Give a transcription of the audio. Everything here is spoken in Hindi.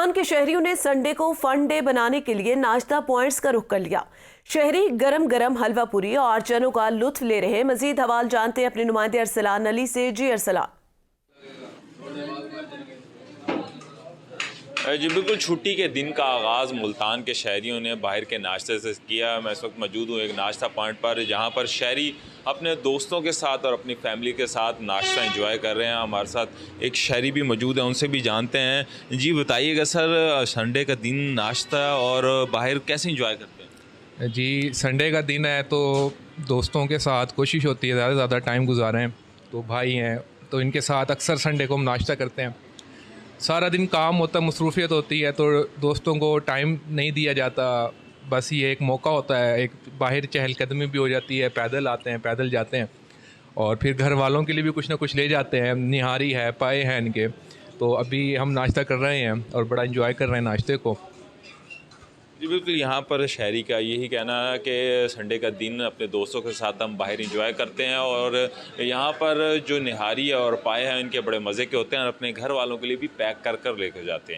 मुल्तान के शहरियों ने संडे को फन डे बनाने के लिए नाश्ता पॉइंट्स का रुख कर लिया। शहरी गरम गरम हलवा पूरी और चनों का लुत्फ ले रहे हैं। मजीद हवाल जानते हैं अपने नुमाइंदे अरसलान अली से। जी अरसलान। जी बिल्कुल, छुट्टी के दिन का आगाज़ मुल्तान के शहरियों ने बाहर के नाश्ते से किया। मैं इस वक्त मौजूद हूँ एक नाश्ता पॉइंट पर, जहाँ पर शहरी अपने दोस्तों के साथ और अपनी फैमिली के साथ नाश्ता एंजॉय कर रहे हैं। हमारे साथ एक शहरी भी मौजूद है, उनसे भी जानते हैं। जी बताइएगा सर, संडे का दिन नाश्ता और बाहर कैसे एंजॉय करते हैं? जी संडे का दिन है तो दोस्तों के साथ कोशिश होती है ज़्यादा से ज़्यादा टाइम गुजारें। तो भाई हैं तो इनके साथ अक्सर संडे को हम नाश्ता करते हैं। सारा दिन काम होता है, मसरूफियत होती है, तो दोस्तों को टाइम नहीं दिया जाता। बस ये एक मौका होता है, एक बाहर चहलकदमी भी हो जाती है, पैदल आते हैं, पैदल जाते हैं और फिर घर वालों के लिए भी कुछ ना कुछ ले जाते हैं। निहारी है, पाए हैं इनके। तो अभी हम नाश्ता कर रहे हैं और बड़ा एंजॉय कर रहे हैं नाश्ते को। जी बिल्कुल, यहाँ पर शहरी का यही कहना है कि संडे का दिन अपने दोस्तों के साथ हम बाहर एंजॉय करते हैं और यहाँ पर जो निहारी और पाए हैं इनके बड़े मज़े के होते हैं और अपने घर वालों के लिए भी पैक कर कर लेकर जाते हैं।